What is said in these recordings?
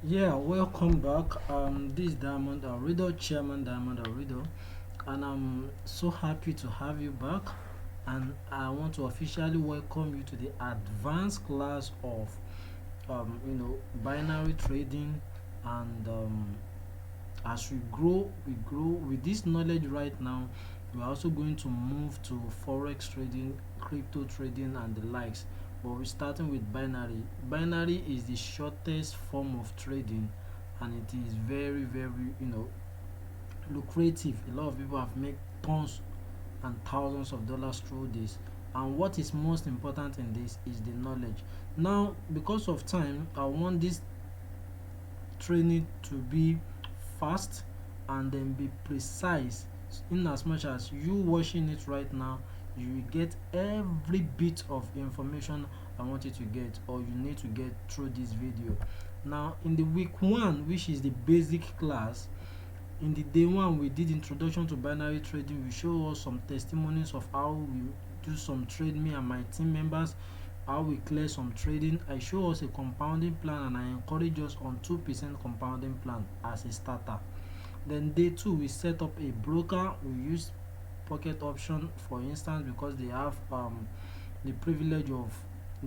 Yeah, welcome back. This is Diamond Riddle, Chairman Diamond Riddle, and I'm so happy to have you back. And I want to officially welcome you to the advanced class of, binary trading. And as we grow with this knowledge right now. We're also going to move to forex trading, crypto trading, and the likes. But we're starting with binary. Binary is the shortest form of trading, and it is very lucrative. A lot of people have made tons and thousands of dollars through this. And what is most important in this is the knowledge. Now, because of time, I want this training to be fast and then be precise, in as much as you watching it right now, you will get every bit of information I want you to get, or you need to get through this video. Now, in the week one, which is the basic class, in the day one we did introduction to binary trading. We show us some testimonies of how we do some trade, me and my team members, how we clear some trading. I show us a compounding plan, and I encourage us on 2% compounding plan as a starter. Then day two, we set up a broker. We use pocket option, for instance, because they have the privilege of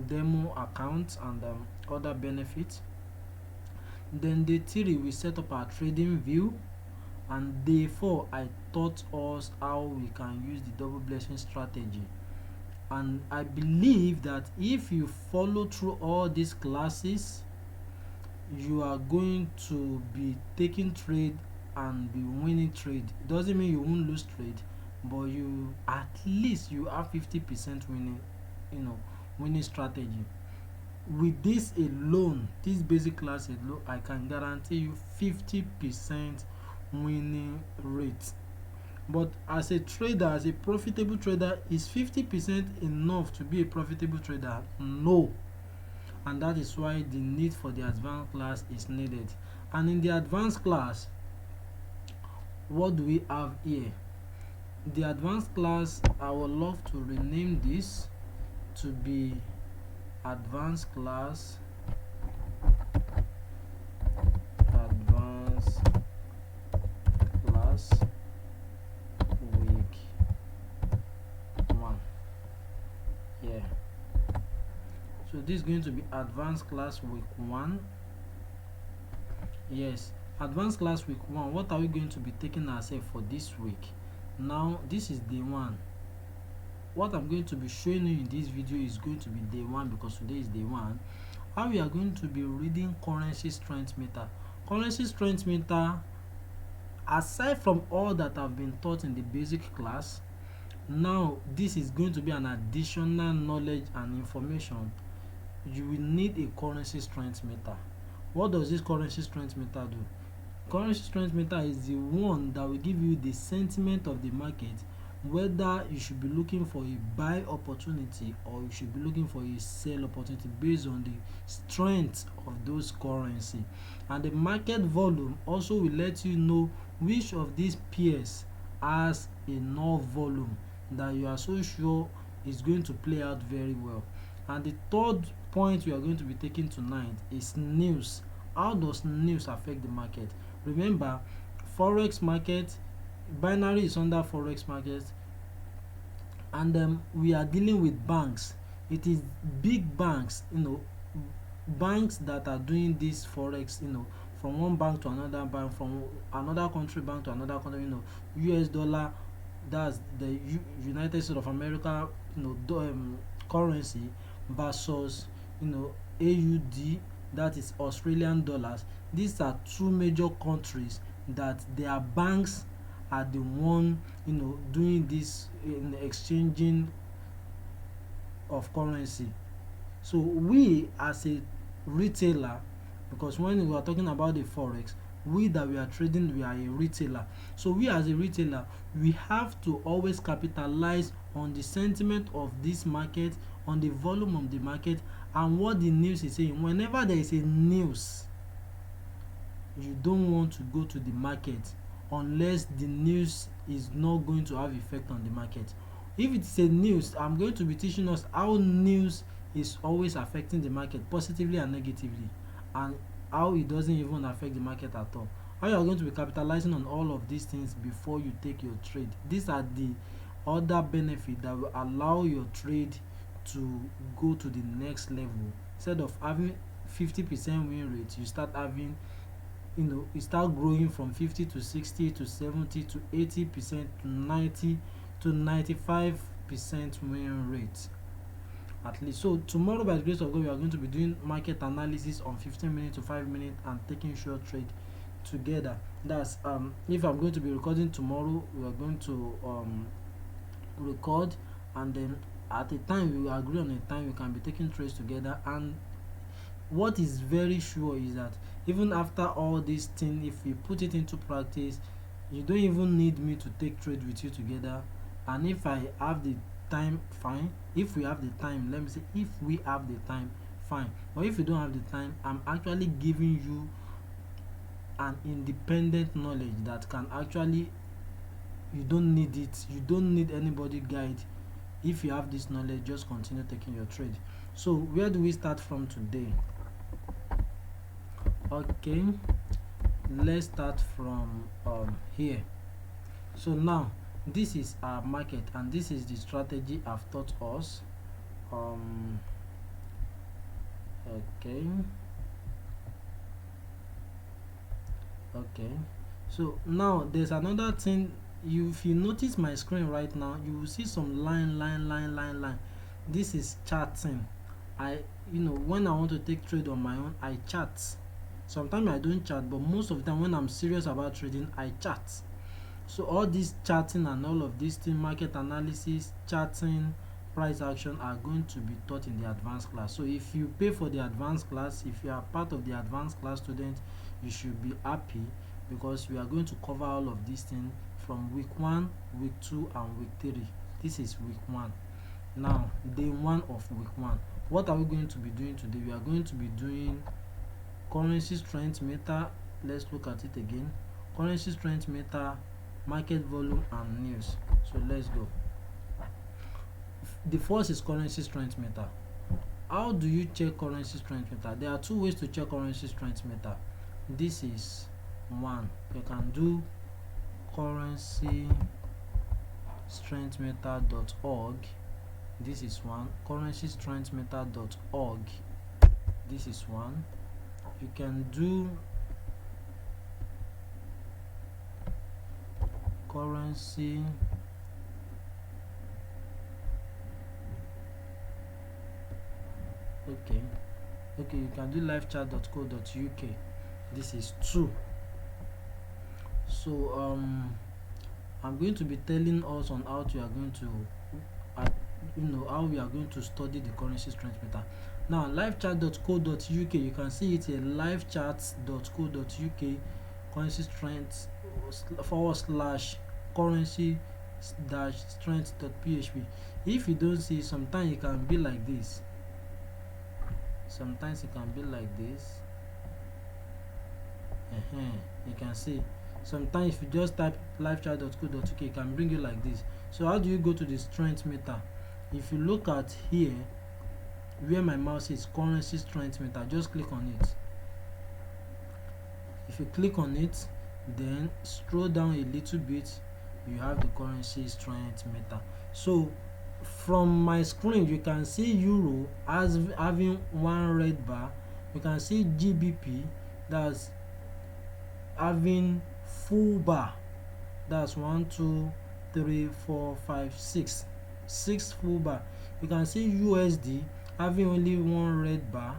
demo accounts and other benefits. Then day three, we set up our trading view, and day four, I taught us how we can use the double blessing strategy. And I believe that if you follow through all these classes, you are going to be taking trade and be winning trade. It doesn't mean you won't lose trade, but you at least you have 50% winning, you know, winning strategy. With this alone, this basic class alone, I can guarantee you 50% winning rate. But as a trader, as a profitable trader, is 50% enough to be a profitable trader? No. And that is why the need for the advanced class is needed. And in the advanced class, what do we have here? The advanced class, I would love to rename this to be advanced class, advanced class week 1. Yeah, so this is going to be advanced class week 1. Yes, advanced class week 1. What are we going to be taking ourselves for this week? Now, this is day 1. What I'm going to be showing you in this video is going to be day 1, because today is day 1. How we are going to be reading currency strength meter. Currency strength meter, aside from all that have been taught in the basic class, now this is going to be an additional knowledge and information. You will need a currency strength meter. What does this currency strength meter do? Currency strength meter is the one that will give you the sentiment of the market, whether you should be looking for a buy opportunity or you should be looking for a sell opportunity based on the strength of those currency. And the market volume also will let you know which of these pairs has enough volume that you are so sure is going to play out very well. And the third point we are going to be taking tonight is news. How does news affect the market? Remember, forex market, binary is under forex market, and we are dealing with banks. It is big banks, banks that are doing this forex, from one bank to another bank, from another country bank to another country. US dollar, that's the United States of America, currency, versus AUD, that is Australian dollars. These are two major countries that their banks are the one doing this in exchanging of currency. So we as a retailer, because when we are talking about the forex, we that we are trading, we are a retailer. So we as a retailer, we have to always capitalize on the sentiment of this market, on the volume of the market, and what the news is saying. Whenever there is a news, you don't want to go to the market unless the news is not going to have effect on the market. If it's a news, I'm going to be teaching us how news is always affecting the market positively and negatively. And how it doesn't even affect the market at all. How you are going to be capitalizing on all of these things before you take your trade. These are the other benefits that will allow your trade to go to the next level. Instead of having 50% win rate, you start having, you start growing from 50 to 60 to 70 to 80% to 90 to 95% win rate at least. So tomorrow, by the grace of God, we are going to be doing market analysis on 15 minutes to 5 minutes and taking short trade together. That's if I'm going to be recording tomorrow, we are going to record, and then at a time we will agree on a time we can be taking trades together. And what is very sure is that even after all this thing, if you put it into practice, you don't even need me to take trade with you together. And if I have the time, fine. If we have the time, let me say, if we have the time, fine. But if you don't have the time, I'm actually giving you an independent knowledge that can actually, you don't need it, you don't need anybody guide. If you have this knowledge, just continue taking your trade. So where do we start from today? Okay, let's start from here. So now this is our market, and this is the strategy I've taught us. Okay, so now there's another thing. If you notice my screen right now, you will see some line. This is charting. When I want to take trade on my own, I chart. Sometimes I don't chart, but most of the time when I'm serious about trading, I chart. So all this charting and all of this thing, market analysis, charting, price action, are going to be taught in the advanced class. So if you pay for the advanced class, if you are part of the advanced class student, you should be happy, because we are going to cover all of these things from week 1, week 2, and week 3. This is week 1. Now, day 1 of week 1. What are we going to be doing today? We are going to be doing currency strength meter. Let's look at it again. Currency strength meter, market volume, and news. So let's go. The first is currency strength meter. How do you check currency strength meter? There are 2 ways to check currency strength meter. This is one. You can do currency strength meter.org. This is one. Currency strength meter.org. This is one. You can do currency you can do livechart.co.uk. This is 2. So I'm going to be telling us on how we are going to how we are going to study the currency strength meter. Now, livechart.co.uk, you can see it here, livecharts.co.uk, currency strength / currency strength.php. If you don't see, sometimes it can be like this. You can see. Sometimes if you just type livechart.co.uk, it can bring you like this. So how do you go to the strength meter? If you look at here where my mouse is, currency strength meter, just click on it. If you click on it, then scroll down a little bit, you have the currency strength meter. So from my screen, you can see euro as having 1 red bar. You can see GBP, that's having full bar. That's 1 2 3 4 5 6 full bar. You can see USD having only 1 red bar.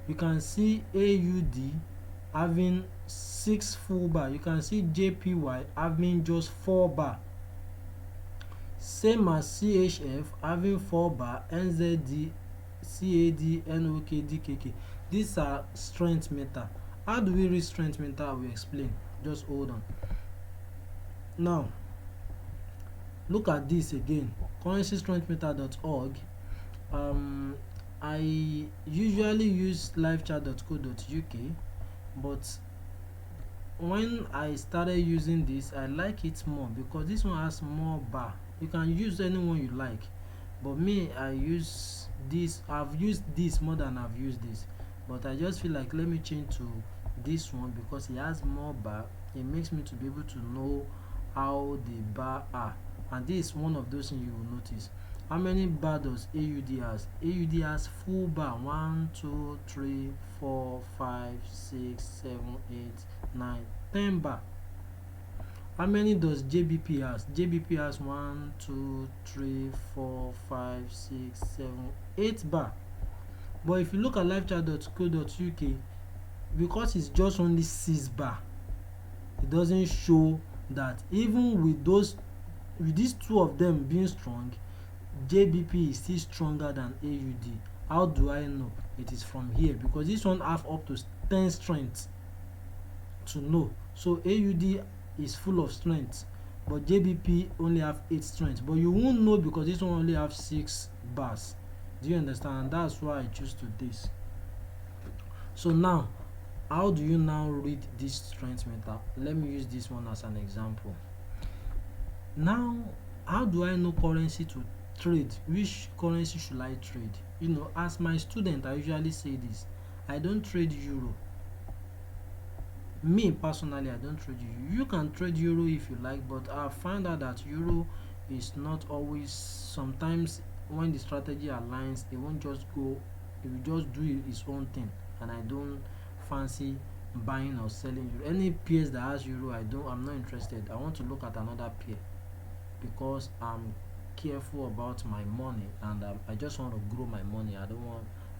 You can see AUD having 6 full bar. You can see JPY having just 4 bar. Same as CHF having 4 bar, NZD, CAD, NOK, DKK. These are strength meter. How do we read strength meter? I will explain. Just hold on. Now, look at this again. Currencystrengthmeter.org. I usually use livechart.co.uk, but when I started using this, I like it more because this one has more bar. You can use any one you like, but me, I use this. I've used this more than I've used this. but I just feel like let me change to this one because it has more bar. It makes me to be able to know how the bar are, and this is one of those things you will notice. How many bar does AUD has? AUD has full bar 1 2 3 4 5 6 7 8 9 10 bar. How many does JBP has? JBP has 1 2 3 4 5 6 7 8 bar. But if you look at livechat.co.uk, because it's just only 6 bar, it doesn't show that even with these two of them being strong, JBP is still stronger than AUD. How do I know? It is from here, because this one have up to 10 strength to know. So AUD is full of strength, but JBP only have 8 strength, but you won't know because this one only have 6 bars. Do you understand? And that's why I choose to this. So now, how do you now read this strength meter? Let me use this one as an example. Now, how do I know currency to trade? Which currency should I trade? You know, as my student, I usually say this: I don't trade euro. Me personally, I don't trade euro. You can trade euro if you like, but I find out that euro is not always. Sometimes when the strategy aligns, it won't just go. It will just do its own thing, and I don't fancy buying or selling euro. Any pairs that has euro, I'm not interested. I want to look at another pair because I'm careful about my money, and I just want to grow my money. I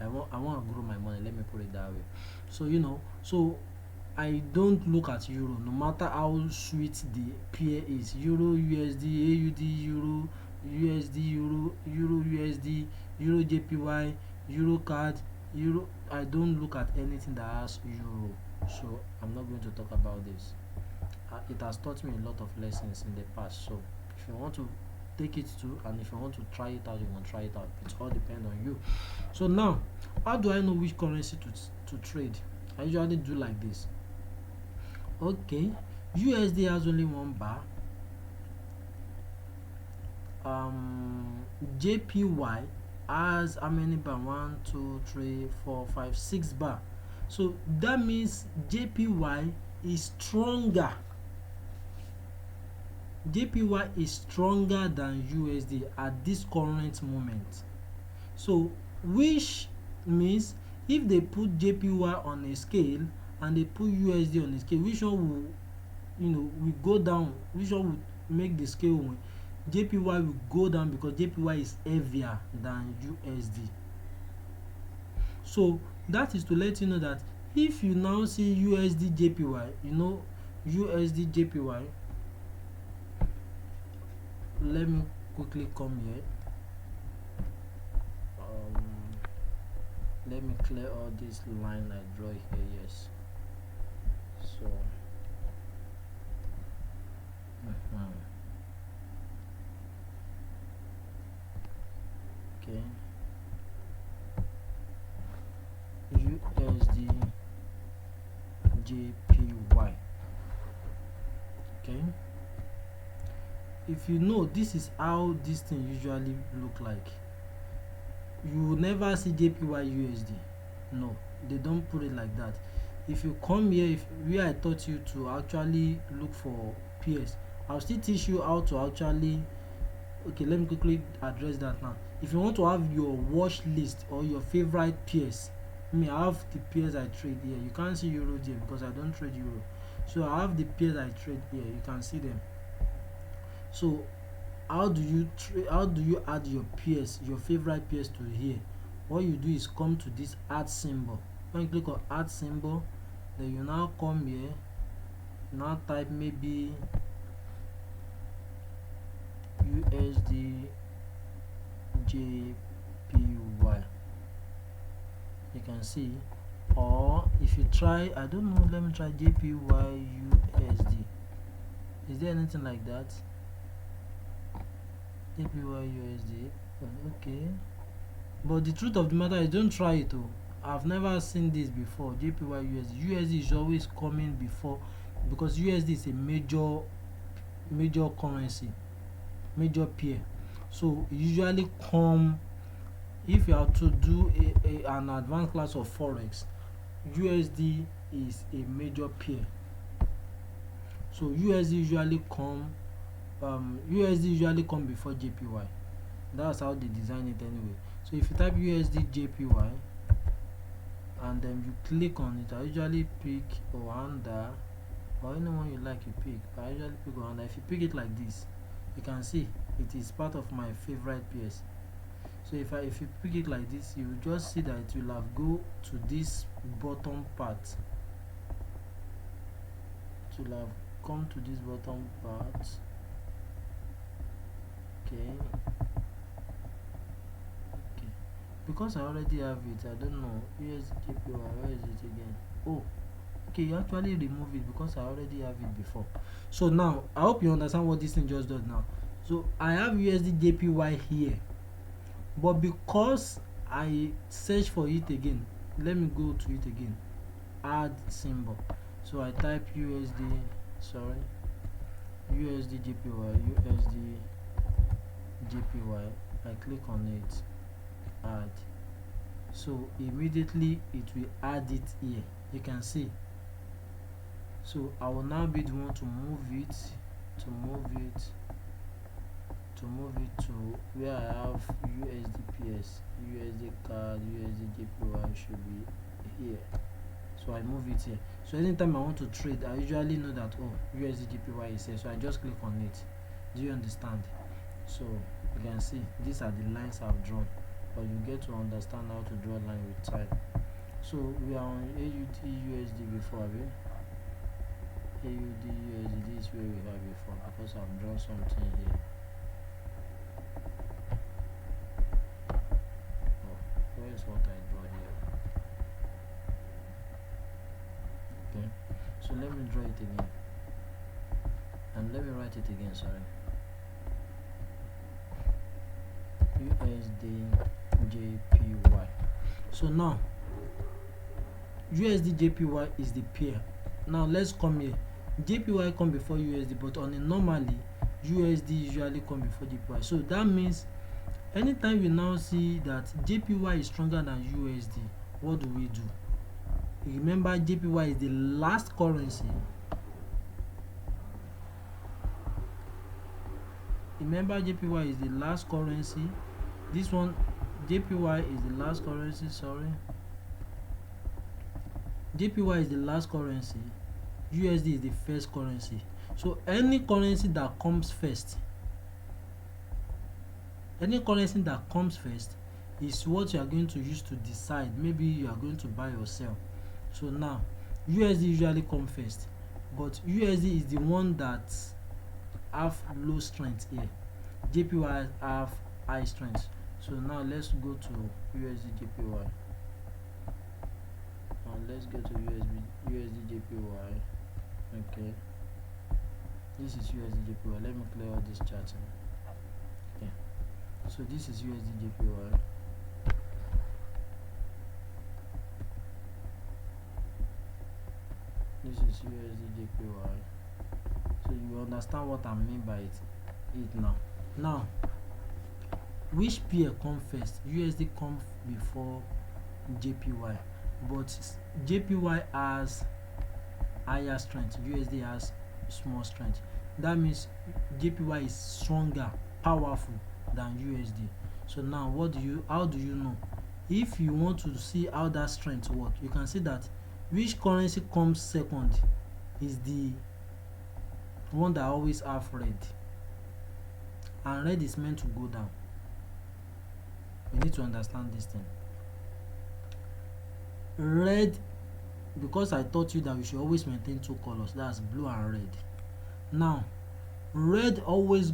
want to grow my money, let me put it that way. So you know, so I don't look at euro no matter how sweet the pair is. Euro USD, AUD Euro, USD Euro, Euro USD, Euro JPY, Euro card, Euro. I don't look at anything that has euro, so I'm not going to talk about this. It has taught me a lot of lessons in the past, so if you want to take it too, and if you want to try it out, you can try it out. It all depends on you. So now, how do I know which currency to trade? I usually do like this. Okay, USD has only 1 bar. JPY has how many bar? 1 2 3 4 5 6 bar. So that means JPY is stronger. JPY is stronger than USD at this current moment. So which means if they put JPY on a scale and they put USD on a scale, which one will go down? Which one will make the scale win? JPY will go down because JPY is heavier than USD. So that is to let you know that if you now see USD JPY, USD JPY, let me quickly come here. Let me clear all this line I draw here. Yes. So okay, USD JPY. Okay, if you know, this is how this thing usually look like. You will never see JPY USD. No, they don't put it like that. If you come here, where I taught you to actually look for pairs, I'll still teach you how to actually. Okay, let me quickly address that now. If you want to have your watch list or your favorite pairs, I have the pairs I trade here. You can't see euro there because I don't trade euro. So I have the pairs I trade here. You can see them. So how do you add your pairs, your favorite pairs to here? What you do is come to this add symbol. When you click on add symbol, then you now come here, now type maybe USD JPY. You can see, or if you try, I don't know, let me try JPY USD. Is there anything like that? JPY USD. Okay, but the truth of the matter is, don't try it. I've never seen this before. JPY USD. USD is always coming before, because USD is a major currency, major pair. So it usually come if you have to do an advanced class of forex, USD is a major pair. So USD usually come before JPY. That's how they design it anyway. So if you type USD JPY and then you click on it, I usually pick Oanda, or anyone you like you pick, but I usually pick Oanda. If you pick it like this, you can see it is part of my favorite pairs. So if you pick it like this, you will just see that it will have go to this bottom part. It will have come to this bottom part. Okay. Because I already have it, I don't know. USDJPY, where is it again? Oh, okay, you actually remove it because I already have it before. So now I hope you understand what this thing just does now. So I have USDJPY here, but because I search for it again, let me go to it again, add symbol. So I type USDJPY, I click on it, add. So immediately it will add it here, you can see. So I will now be the one to move it to where I have USDPS, USD card, USDJPY should be here. So I move it here. So anytime I want to trade, I usually know that, oh, USDJPY is here, so I just click on it. Do you understand? So you can see these are the lines I've drawn, but you get to understand how to draw a line with time. So we are on AUD USD before, right? AUD USD, this is where we have before, because I've drawn something here. Oh, where is what I draw here? Okay, so let me draw it again, and let me write it again, sorry. USDJPY. So now USDJPY is the pair. Now let's come here. JPY come before USD, but on a normally USD usually come before JPY. So that means anytime we now see that JPY is stronger than USD, what do we do? Remember, JPY is the last currency. Remember, JPY is the last currency. This one, JPY is the last currency, sorry. JPY is the last currency. USD is the first currency. So any currency that comes first, is what you are going to use to decide maybe you are going to buy or sell. So now USD usually come first, but USD is the one that have low strength here. JPY have high strength. So now let's go to USDJPY. Now let's go to USDJPY. Okay, this is USDJPY. Let me clear all this charting. Okay, so this is USDJPY. This is USDJPY. So you understand what I mean by it now. Now, which pair come first? USD come before JPY, but JPY has higher strength, USD has small strength. That means JPY is stronger, powerful than USD. So now how do you know? If you want to see how that strength works, you can see that which currency comes second is the one that always have red, and red is meant to go down. You need to understand this thing. Red, because I taught you that we should always maintain two colors, that's blue and red. Now red always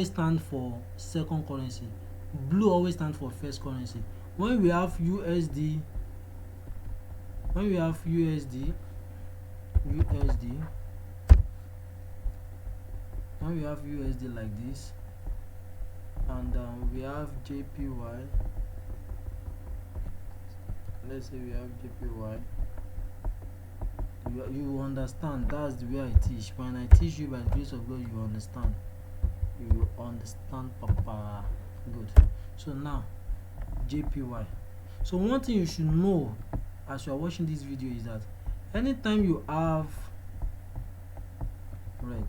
stand for second currency, blue always stand for first currency. When we have USD like this, and we have JPY, let's say we have JPY, you understand, that's the way I teach. When I teach you, by the grace of God, you understand, papa. Good. So now JPY. So one thing you should know as you are watching this video is that anytime you have red,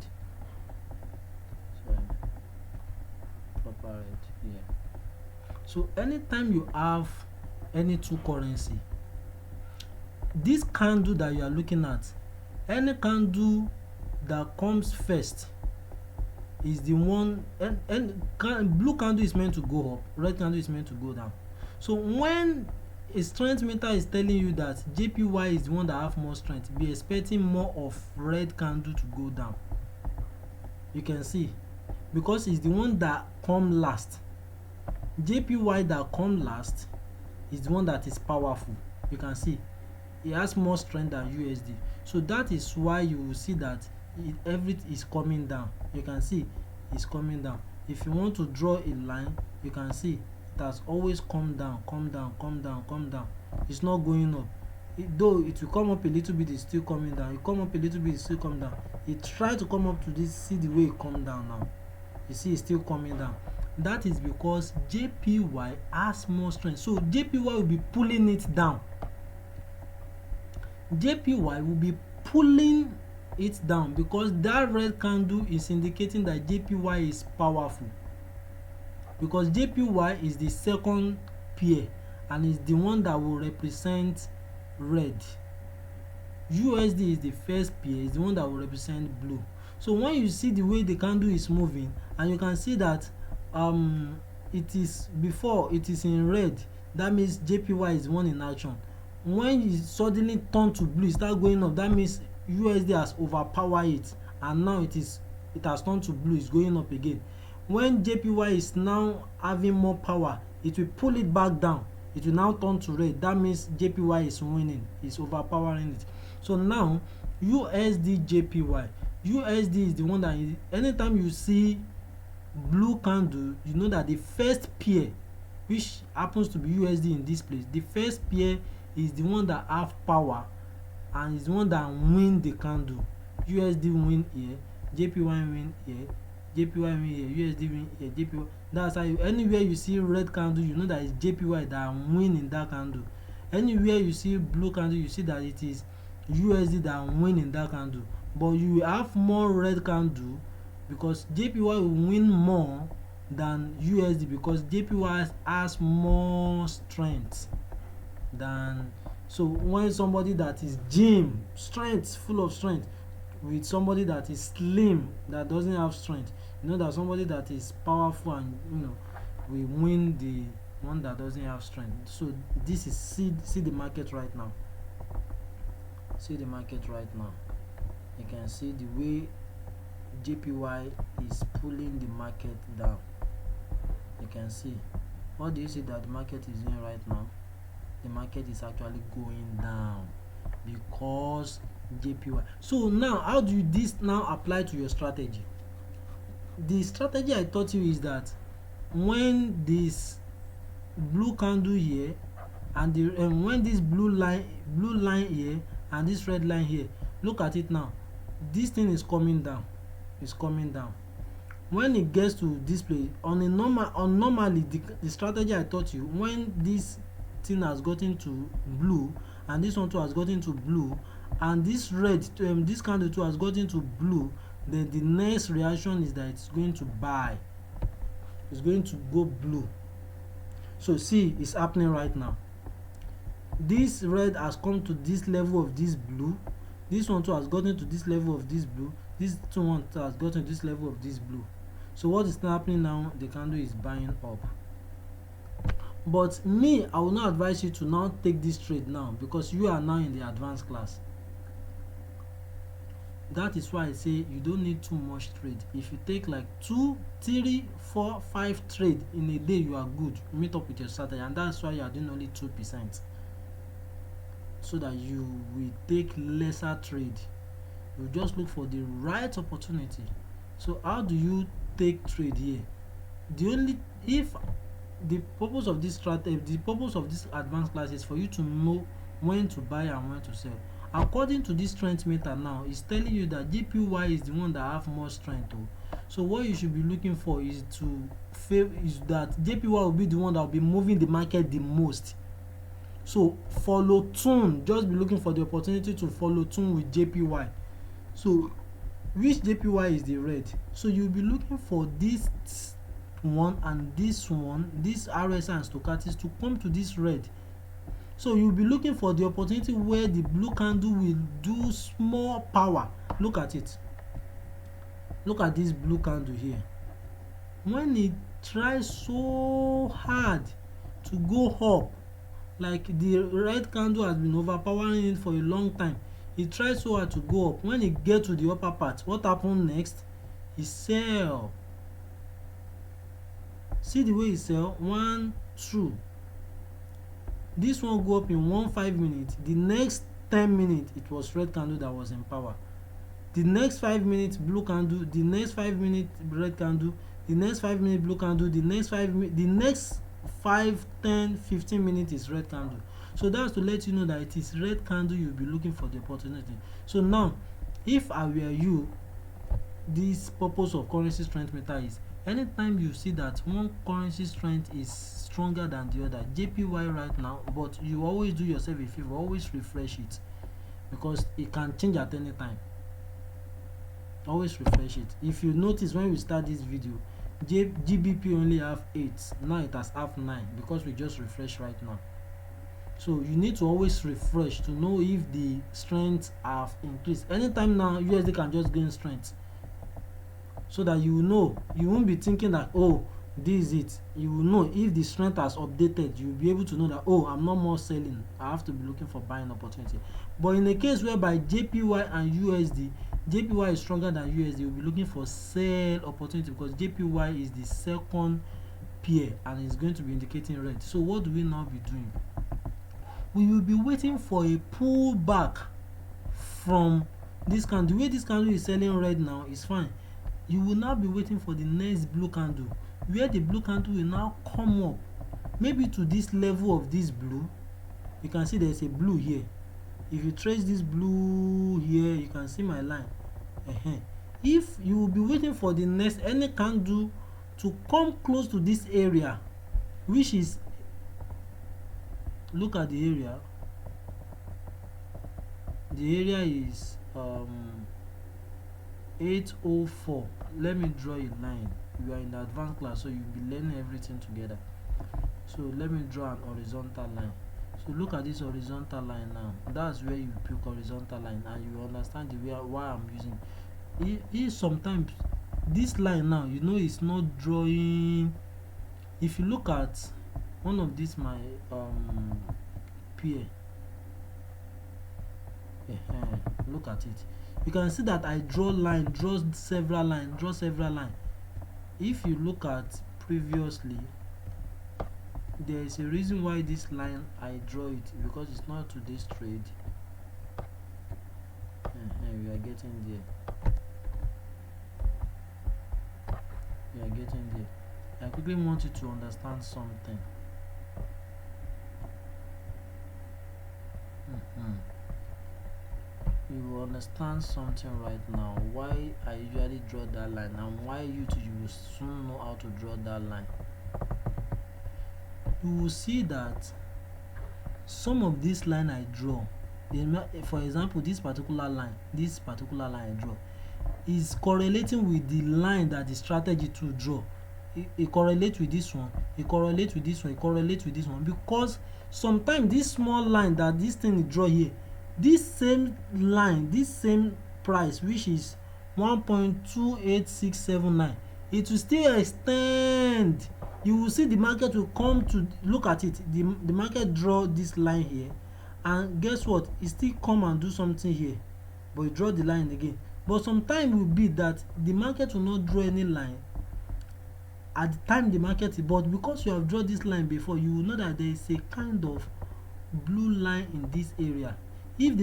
sorry, proper red here. So anytime you have any two currency, this candle that you are looking at, any candle that comes first is the one, and blue candle is meant to go up, red candle is meant to go down. So when a strength meter is telling you that JPY is the one that have more strength, be expecting more of red candle to go down. You can see, because it's the one that come last. JPY that come last is the one that is powerful. You can see it has more strength than USD. So that is why you will see that everything is coming down. You can see it's coming down. If you want to draw a line, you can see it has always come down, come down, come down, come down. It's not going up. Though it will come up a little bit, it's still coming down. It come up a little bit, it's still coming down. It try to come up to this, see the way it come down now. You see it's still coming down. That is because JPY has more strength. So JPY will be pulling it down. JPY will be pulling it down because that red candle is indicating that JPY is powerful, because JPY is the second pair and is the one that will represent red. USD is the first pair, is the one that will represent blue. So when you see the way the candle is moving, and you can see that it is before it is in red, that means JPY is one in action. When it suddenly turn to blue, start going up, that means USD has overpowered it, and now it has turned to blue, it's going up again. When JPY is now having more power, it will pull it back down, it will now turn to red, that means JPY is winning, it's overpowering it. So now USD JPY, USD is the one that anytime you see blue candle, you know that the first pair, which happens to be USD in this place, the first pair is the one that have power and is the one that win the candle. USD win here, JPY win here, JPY win here, USD win here, JPY. That's how anywhere you see red candle, you know that it's JPY that win in that candle. Anywhere you see blue candle, you see that it is USD that win in that candle. But you have more red candle because JPY will win more than USD because JPY has more strength than. So when somebody that is gym strength, full of strength, with somebody that is slim that doesn't have strength, you know that somebody that is powerful and will win the one that doesn't have strength. So this is see the market right now. See the market right now. You can see the way JPY is pulling the market down. You can see. What do you see that the market is doing right now? The market is actually going down because JPY. So now how do this now apply to your strategy? The strategy I taught you is that when this blue candle here and when this blue line here and this red line here, look at it now, this thing is coming down, it's coming down. When it gets to this place normally the strategy I taught you, when this thing has gotten to blue and this one too has gotten to blue and this red this candle too has gotten to blue, then the next reaction is that it's going to buy, it's going to go blue. So see, it's happening right now. This red has come to this level of this blue, this one too has gotten to this level of this blue, this one too has gotten to this level of this blue. So what is happening now? The candle is buying up. But me, I will not advise you to now take this trade now because you are now in the advanced class. That is why I say you don't need too much trade. If you take like 2, 3, 4, 5 trade in a day, you are good. Meet up with your strategy, and that's why you are doing only 2%. So that you will take lesser trade. You just look for the right opportunity. So how do you take trade here? The purpose of this strategy, the purpose of this advanced class is for you to know when to buy and when to sell. according to this strength meter now, it's telling you that JPY is the one that have more strength. So what you should be looking for is that JPY will be the one that will be moving the market the most. So follow tune, just be looking for the opportunity to follow tune with JPY. So which JPY is the red? So you'll be looking for this one and this one, this RSI and stochastics, to come to this red. So you'll be looking for the opportunity where the blue candle will do small power. Look at it. Look at this blue candle here. When it tries so hard to go up, like the red candle has been overpowering it for a long time, it tries so hard to go up. When it get to the upper part, what happen next? It sell. See the way it sell? 1, 2. This one go up in 1 5 minutes. The next 10 minutes, it was red candle that was in power. The next 5 minutes, blue candle. The next 5 minutes, red candle. The next 5 minutes, blue candle. The next 5, 10, 15 minutes is red candle. So that's to let you know that it is red candle you'll be looking for the opportunity. So now, if I were you, this purpose of currency strength meter is anytime you see that one currency strength is stronger than the other, JPY right now, but you always do yourself a favor, always refresh it, because it can change at any time. Always refresh it. If you notice when we start this video, GBP only have 8, now it has have 9 because we just refresh right now. So you need to always refresh to know if the strengths have increased. Anytime now, USD can just gain strength, so that you know, you won't be thinking that, oh, this is it. You will know if the strength has updated. You'll be able to know that, oh, I'm not more selling, I have to be looking for buying opportunity. But in a case whereby JPY and USD, JPY is stronger than USD, you'll be looking for sell opportunity, because JPY is the second pair and it's going to be indicating red. So what do we now be doing? We will be waiting for a pullback from this candle. The way this candle is selling red now is fine. You will now be waiting for the next blue candle, where the blue candle will now come up, maybe to this level of this blue. You can see there's a blue here. If you trace this blue here, you can see my line. If you will be waiting for the next any candle to come close to this area, which is, look at the area. The area is 804. Let me draw a line. You are in the advanced class, so you'll be learning everything together. So let me draw an horizontal line. So look at this horizontal line now. That's where you pick horizontal line, and you understand the way why I'm using it. Sometimes this line now, you know, it's not drawing. If you look at one of these my peer, look at it, you can see that I draw several line. If you look at previously, there is a reason why this line I draw it, because it's not today's trade. We are getting there. I quickly want you to understand something. You will understand something right now, why I usually draw that line, and why you will soon know how to draw that line. You will see that some of this line I draw, for example, this particular line I draw is correlating with the line that the strategy to draw. It correlates with this one, it correlates with this one, it correlates with this one, because sometimes this small line that this thing draw here, this same line, this same price, which is 1.28679, it will still extend. You will see the market will come to look at it. The market draw this line here, and guess what? It still come and do something here, but you draw the line again. But sometimes will be that the market will not draw any line at the time the market is, but because you have drawn this line before, you will know that there is a kind of blue line in this area. If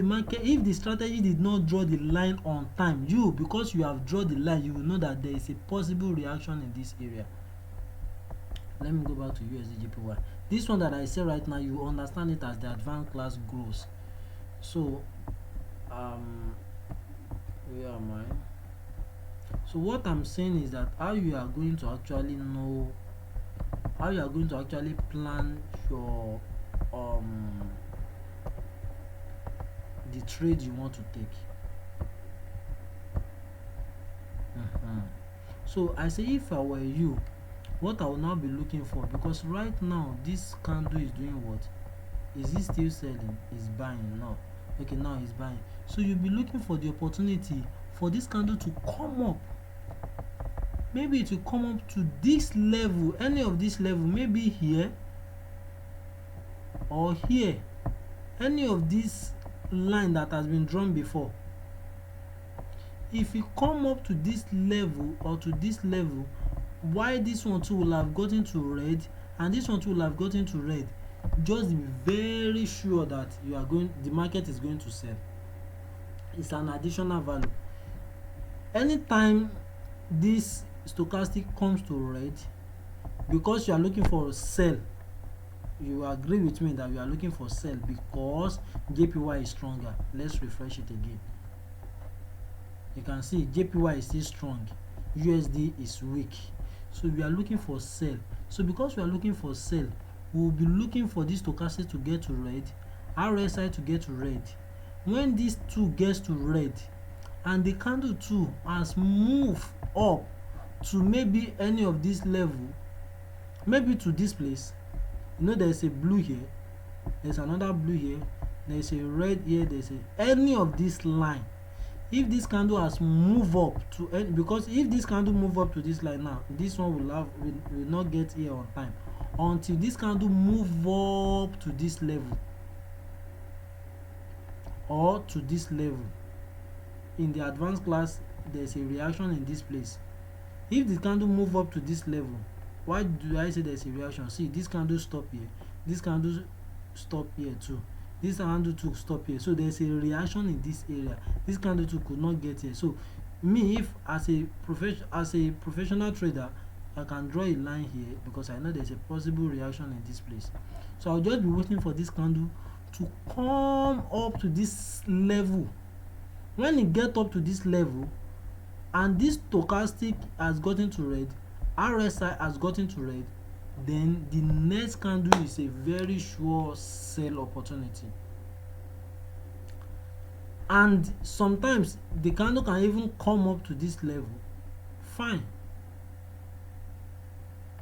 the strategy did not draw the line on time, because you have drawn the line, you will know that there is a possible reaction in this area. Let me go back to USD JPY. This one that I say right now, you understand it as the advanced class grows. So um where am I? So what I'm saying is that how you are going to actually know, how you are going to actually plan your um the trade you want to take. So I say, if I were you, what I will now be looking for, because right now this candle is doing what? Is it still selling? Is buying now? Okay, now he's buying. So you'll be looking for the opportunity for this candle to come up. Maybe it will come up to this level, any of this level, maybe here or here, any of this line that has been drawn before. If it come up to this level or to this level, why this one too will have gotten to red and this one too will have gotten to red, just be very sure that you are going, the market is going to sell. It's an additional value. Anytime this stochastic comes to red, because you are looking for a sell, you agree with me that you are looking for sell because JPY is stronger. Let's refresh it again. You can see JPY is still strong, USD is weak, so we are looking for sell. So because we are looking for sell, we will be looking for this stochastic to get to red, RSI to get to red. When these two gets to red and the candle two has moved up to maybe any of this level, maybe to this place, you know, there's a blue here, there's another blue here, there's a red here, there's a any of this line. If this candle has moved up to any, because if this candle move up to this line now, this one will not get here on time until this candle move up to this level or to this level. In the advanced class, there's a reaction in this place. If the candle move up to this level, why do I say there's a reaction? See, this candle stop here, this candle stop here too, this candle too stop here, so there's a reaction in this area. This candle too could not get here. So me, if as a professional trader, I can draw a line here because I know there's a possible reaction in this place. So I'll just be waiting for this candle to come up to this level. When it get up to this level and this stochastic has gotten to red, RSI has gotten to red, then the next candle is a very sure sell opportunity. And sometimes the candle can even come up to this level. Fine.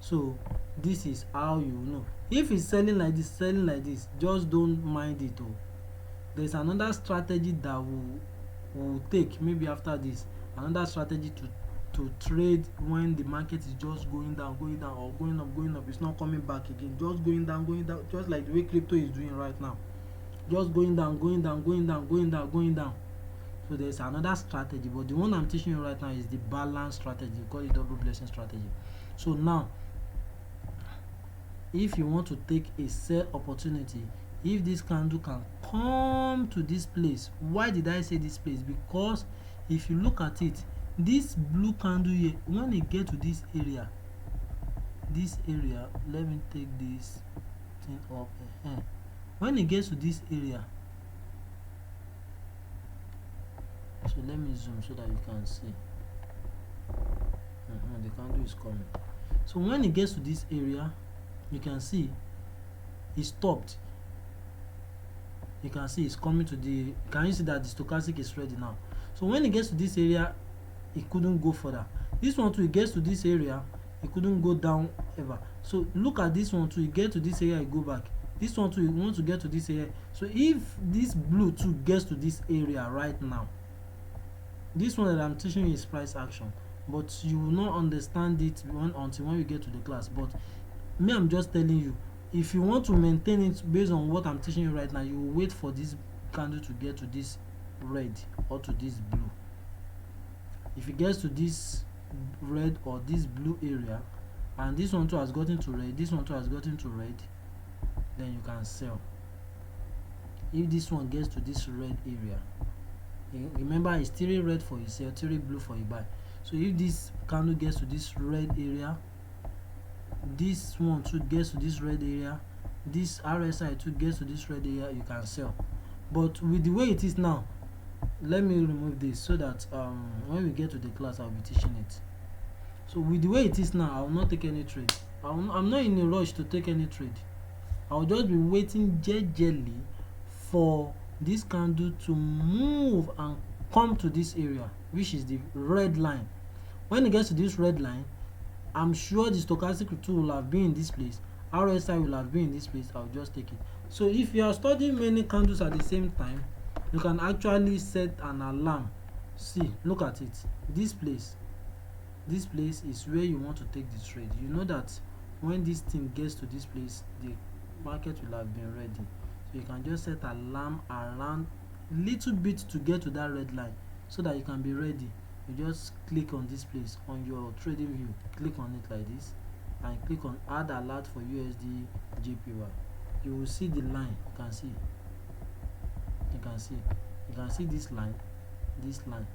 So this is how you know. If it's selling like this, just don't mind it. There's another strategy that will take maybe after this, another strategy to trade when the market is just going down or going up, it's not coming back again, just going down, just like the way crypto is doing right now, just going down. So there's another strategy, but the one I'm teaching you right now is the balance strategy. We call it double blessing strategy. So now, if you want to take a sell opportunity, if this candle can come to this place, why did I say this place? Because if you look at it, this blue candle here, when it get to this area, let me take this thing up here. When it gets to this area, so let me zoom so that you can see. The candle is coming. So when it gets to this area, you can see it stopped. You can see it's coming to the, can you see that the stochastic is ready now? So when it gets to this area, it couldn't go further. This one too, it gets to this area, it couldn't go down ever. So look at this one too, it get to this area, it go back. This one too, you want to get to this area. So if this blue too gets to this area right now, this one that I'm teaching you is price action, but you will not understand it until when you get to the class. But me, I'm just telling you, if you want to maintain it based on what I'm teaching you right now, you will wait for this candle to get to this red or to this blue. If it gets to this red or this blue area, and this one too has gotten to red, this one too has gotten to red, then you can sell. If this one gets to this red area, remember it's 3 red for you sell, 3 blue for you buy. So if this candle gets to this red area, this one too gets to this red area, this RSI too gets to this red area, you can sell. But with the way it is now, let me remove this so that when we get to the class I'll be teaching it. So with the way it is now, I will not take any trade. I'm not in a rush to take any trade. I'll just be waiting gingerly for this candle to move and come to this area, which is the red line. When it gets to this red line, I'm sure the stochastic routine will have been in this place, RSI will have been in this place. I'll just take it. So if you are studying many candles at the same time, you can actually set an alarm. See, look at it. This place is where you want to take the trade. You know that when this thing gets to this place, the market will have been ready. So you can just set alarm around little bit to get to that red line so that you can be ready. You just click on this place on your trading view, click on it like this, and click on add alert for USD JPY. You will see the line. You can see this line, this line,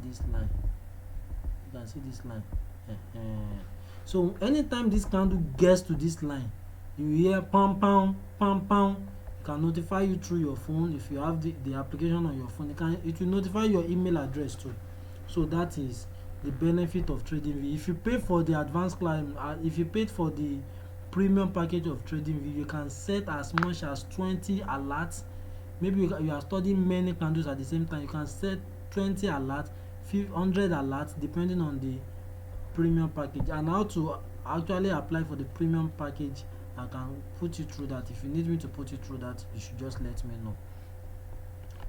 this line. You can see this line. So anytime this candle gets to this line, you hear pam pam pam pam. It can notify you through your phone. If you have the application on your phone, it will notify your email address too. So that is the benefit of TradingView. If you pay for the advanced client, if you paid for the premium package of TradingView, you can set as much as 20 alerts. Maybe you are studying many candles at the same time. You can set 20 alerts, 100 alerts, depending on the premium package. And how to actually apply for the premium package, I can put you through that. If you need me to put you through that, you should just let me know.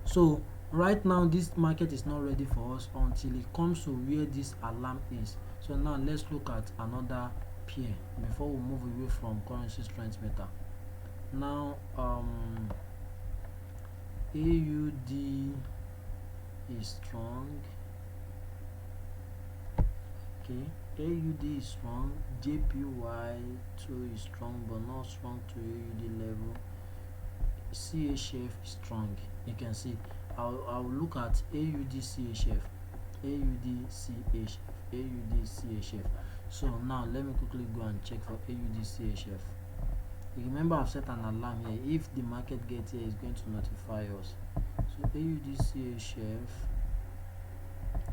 So right now this market is not ready for us until it comes to where this alarm is. So now let's look at another pair before we move away from currency strength meter. Now AUD is strong. Okay, AUD is strong, JPY too is strong, but not strong to AUD level. CHF is strong. You can see I'll look at AUD CHF, AUD CHF, AUD CHF. So now let me quickly go and check for AUD CHF. Remember, I've set an alarm here. If the market gets here, it's going to notify us. So AUD CHF,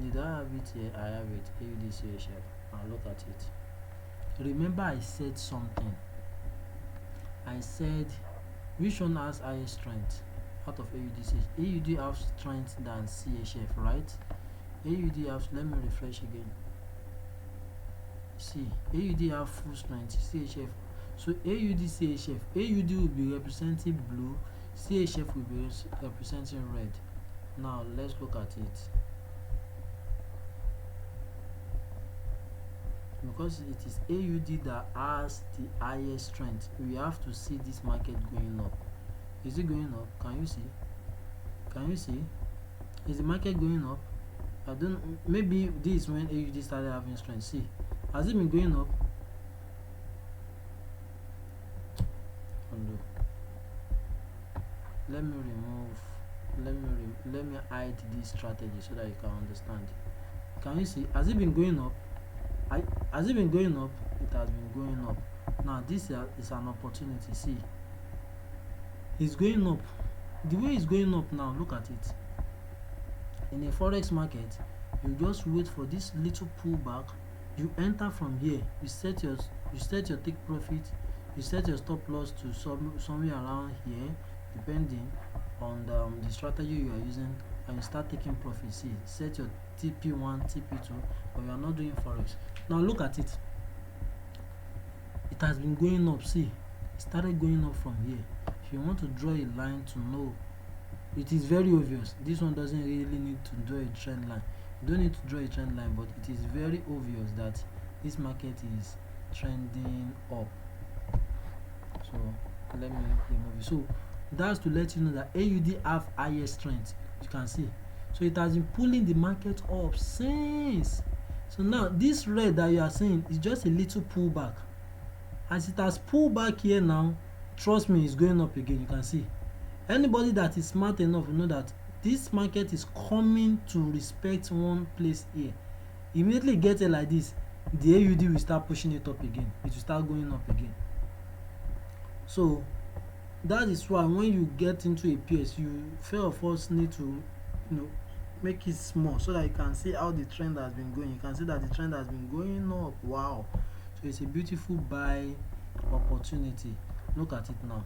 did I have it here? I have it. AUD CHF. I'll look at it. Remember, I said something. I said which one has higher strength out of AUD CHF? AUD has strength than CHF, right? AUD has, let me refresh again. See, AUD have full strength, CHF. So AUD CHF, AUD will be representing blue, CHF will be representing red. Now let's look at it. Because it is AUD that has the highest strength, we have to see this market going up. Is it going up? Can you see? Can you see? Is the market going up? I don't. Maybe this is when AUD started having strength. See, has it been going up? Let me remove. Let me hide this strategy so that you can understand. Can you see? Has it been going up? Has it been going up? It has been going up. Now this is an opportunity. See, it's going up. The way it's going up now, look at it. In a forex market, you just wait for this little pullback. You enter from here. You set your take profit. You set your stop loss to somewhere around here, depending on the strategy you are using, and you start taking profit. See, set your TP1, TP2, but you are not doing forex. Now look at it. It has been going up. See, it started going up from here. If you want to draw a line to know, it is very obvious. This one doesn't really need to draw a trend line. You don't need to draw a trend line, but it is very obvious that this market is trending up. So let me remove it. So that's to let you know that AUD have higher strength. You can see. So it has been pulling the market up since. So now this red that you are seeing is just a little pullback. As it has pulled back here now, trust me, it's going up again. You can see. Anybody that is smart enough will know that this market is coming to respect one place here. Immediately get it like this, the AUD will start pushing it up again. It will start going up again. So that is why when you get into a PS, you first need to, make it small so that you can see how the trend has been going. You can see that the trend has been going up. Wow. So it's a beautiful buy opportunity. Look at it now.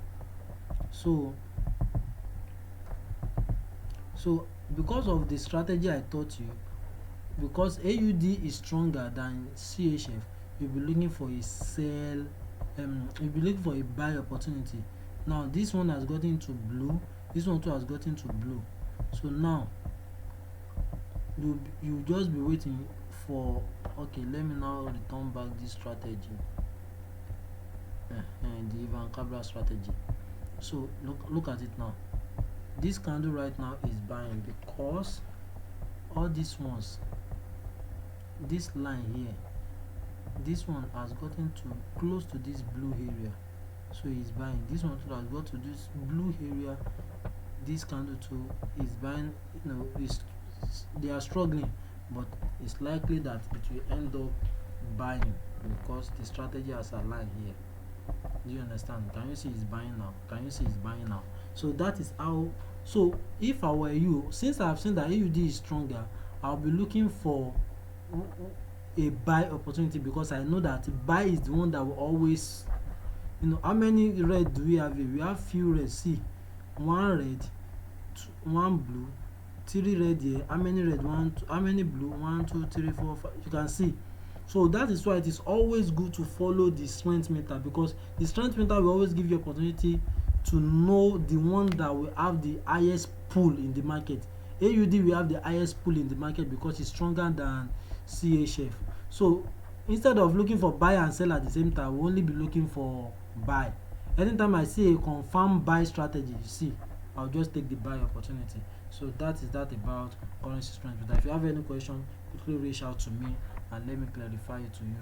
So because of the strategy I taught you, because AUD is stronger than CHF, you'll be looking for a sell, you'll be looking for a buy opportunity. Now this one has gotten to blue, this one too has gotten to blue. So now you just be waiting for, okay, let me now return back this strategy, the Ivan Cabral strategy. So look at it now. This candle right now is buying because all these ones, this line here, this one has gotten to close to this blue area, so he's buying. This one too has got to this blue area, this candle too is buying. They are struggling, but it's likely that it will end up buying because the strategy has aligned here. Do you understand? Can you see it's buying now? Can you see it's buying now? So that is how. So if I were you, since I've seen that AUD is stronger, I'll be looking for a buy opportunity, because I know that buy is the one that will always, how many red do we have here? We have few red. See, one red, one blue, 3 red here. How many red? How many blue? 1 2 3 4 5. You can see. So that is why it is always good to follow the strength meter, because the strength meter will always give you opportunity to know the one that will have the highest pull in the market. AUD will have the highest pull in the market because it's stronger than CHF. So instead of looking for buy and sell at the same time, we'll only be looking for buy. Anytime I see a confirmed buy strategy, you see, I'll just take the buy opportunity. So that is that about currency strength meter. If you have any question, quickly reach out to me and let me clarify it to you.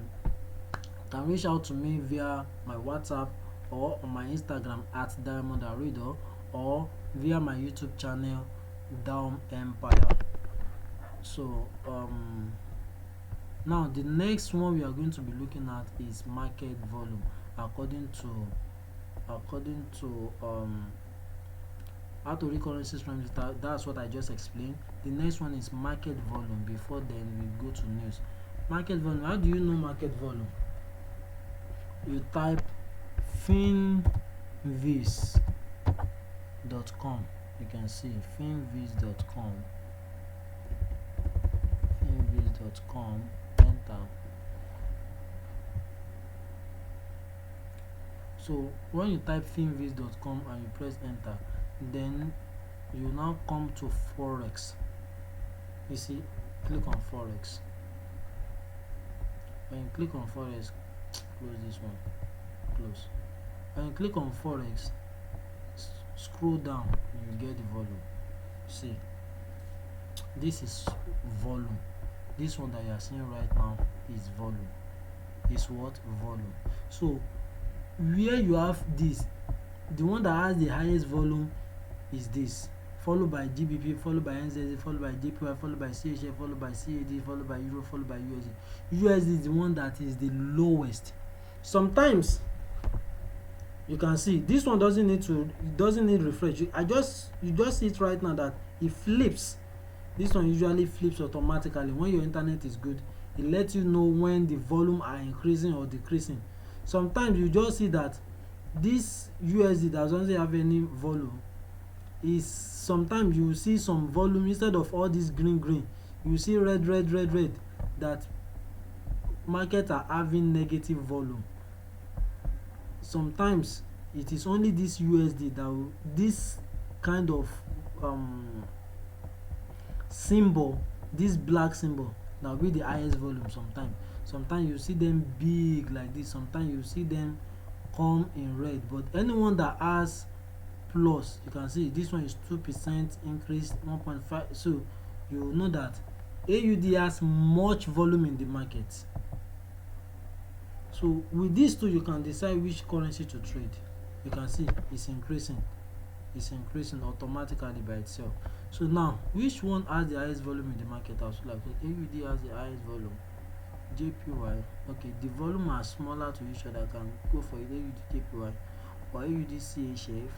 You can reach out to me via my WhatsApp or on my Instagram at Diamond Arido, or via my YouTube channel Down Empire. So now the next one we are going to be looking at is market volume according to how to read currency strength. That's what I just explained. The next one is market volume. Before then we go to news. Market volume. How do you know market volume? You type finviz.com. You can see finviz.com. finviz.com. Enter. So when you type finviz.com and you press enter, then you now come to forex. You see, click on forex. When you click on forex, close this one, close. When you click on forex, scroll down, you get the volume. See, this is volume. This one that you are seeing right now is volume. Is what? Volume. So where you have this, the one that has the highest volume is this, followed by GBP, followed by NZD, followed by JPY, followed by CHF, followed by CAD, followed by Euro, followed by USD. USD is the one that is the lowest. Sometimes you can see this one doesn't need refresh. You just see it right now that it flips. This one usually flips automatically. When your internet is good, it lets you know when the volume are increasing or decreasing. Sometimes you just see that this USD that doesn't have any volume is, sometimes you see some volume instead of all this green, you see red, that markets are having negative volume. Sometimes it is only this USD that will, this kind of symbol, this black symbol, that will be the highest volume. Sometimes you see them big like this, sometimes you see them come in red. But anyone that has plus, you can see this one is 2% increase, 1.5. so you know that AUD has much volume in the market. So with these two, you can decide which currency to trade. You can see it's increasing automatically by itself. So now, which one has the highest volume in the market? I was like, AUD has the highest volume. JPY, okay, the volume are smaller to each other. I can go for AUD JPY or AUD CHF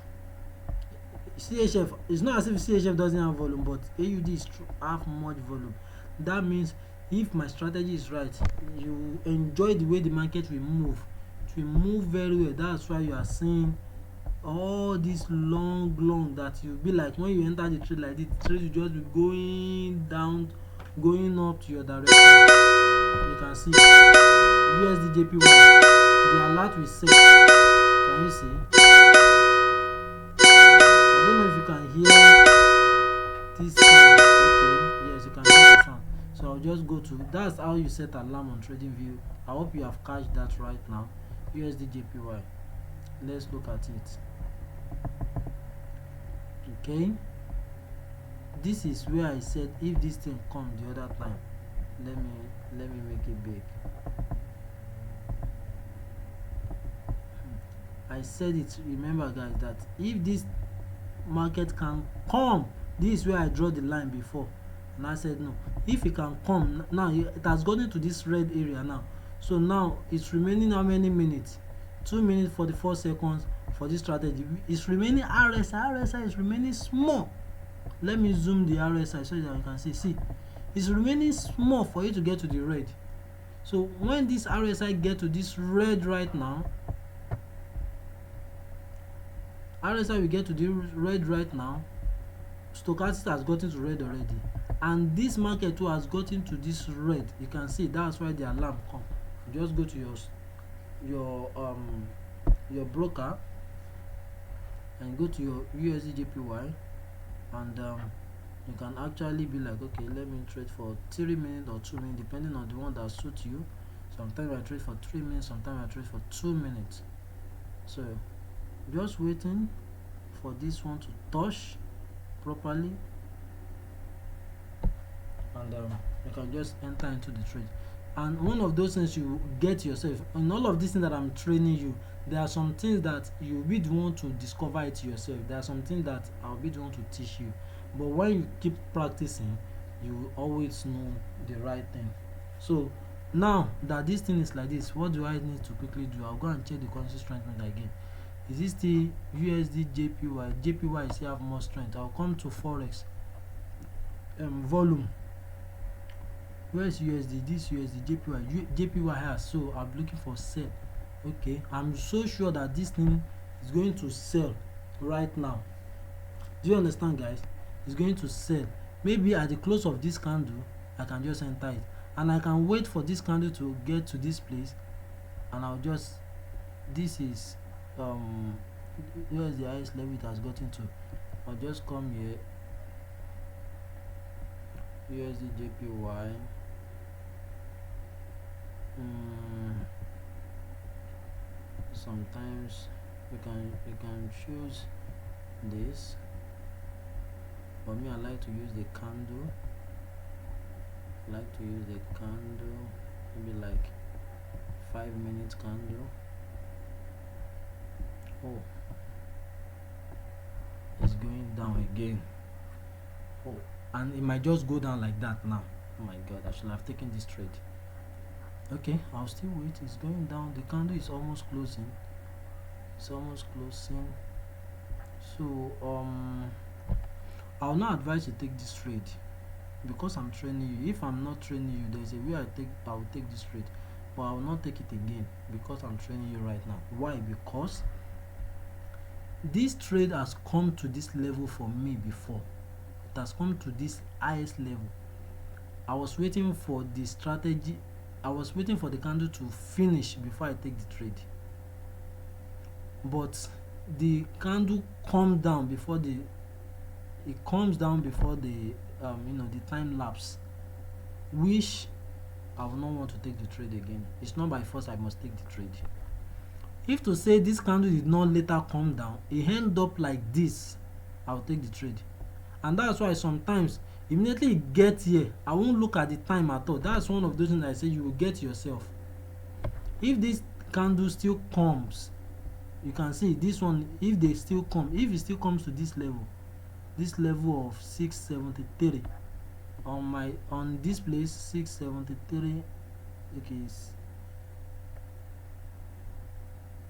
CHF, it's not as if CHF doesn't have volume, but AUD is have much volume. That means if my strategy is right, you enjoy the way the market will move. It will move very well. That's why you are seeing all this long that you be like when you enter the trade like this, the trade will just be going down, going up to your direction. You can see USD JPY, the alert will set. Can you see? I don't know if you can hear this sound. Okay, yes, you can hear the sound. So I'll just go to, that's how you set alarm on TradingView. I hope you have catched that right now. USD JPY, let's look at it. Okay, this is where I said if this thing come the other time, let me make it big. I said it, remember guys, that if this market can come, this is where I draw the line before, and I said no, if it can come now, it has gotten to this red area now. So now it's remaining how many minutes? 2 minutes 44 seconds for this strategy. It's remaining RSI is remaining small. Let me zoom the RSI so that you can see it's remaining small for you to get to the red. So when this RSI get to this red right now, RSI will get to the red right now, stochastic has gotten to red already, and this market too has gotten to this red. You can see that's why the alarm come. You just go to your broker and go to your USD JPY, and you can actually be like, okay, let me trade for 3 minutes or 2 minutes, depending on the one that suits you. Sometimes I trade for 3 minutes, sometimes I trade for 2 minutes. So just waiting for this one to touch properly, and you can just enter into the trade. And one of those things you get yourself in all of these things that I'm training you, there are some things that you'll be the one to discover it yourself. There are some things that I'll be the one to teach you, but when you keep practicing, you always know the right thing. So now that this thing is like this, what do I need to quickly do? I'll go and check the currency strength again. Is this still USD JPY? JPY still have more strength. I'll come to Forex volume. Where is USD? This USD JPY. JPY has, so I'm looking for sell. Okay, I'm so sure that this thing is going to sell right now. Do you understand, guys? It's going to sell. Maybe at the close of this candle, I can just enter it, and I can wait for this candle to get to this place, and I'll just, this is here is the highest level it has gotten to. I'll just come here, USD JPY. Sometimes you can choose this. For me, I like to use the candle. Maybe like 5 minutes candle. Oh, it's going down again. Oh, and it might just go down like that now. Oh my god, I should have taken this trade. Okay, I'll still wait. It's going down. The candle is almost closing. So I'll not advise you take this trade because I'm training you. If I'm not training you, there's a way I'll take this trade, but I will not take it again because I'm training you right now. Why? Because this trade has come to this level for me before. It has come to this highest level. I was waiting for the strategy. I was waiting for the candle to finish before I take the trade, but the candle comes down before the the time lapse, which I will not want to take the trade again. It's not by force I must take the trade. If to say this candle did not later come down, it end up like this, I'll take the trade. And that's why sometimes immediately you get here, I won't look at the time at all. That's one of those things I say you will get yourself. If this candle still comes, you can see this one, if it still comes to this level of 673 on this place, 673.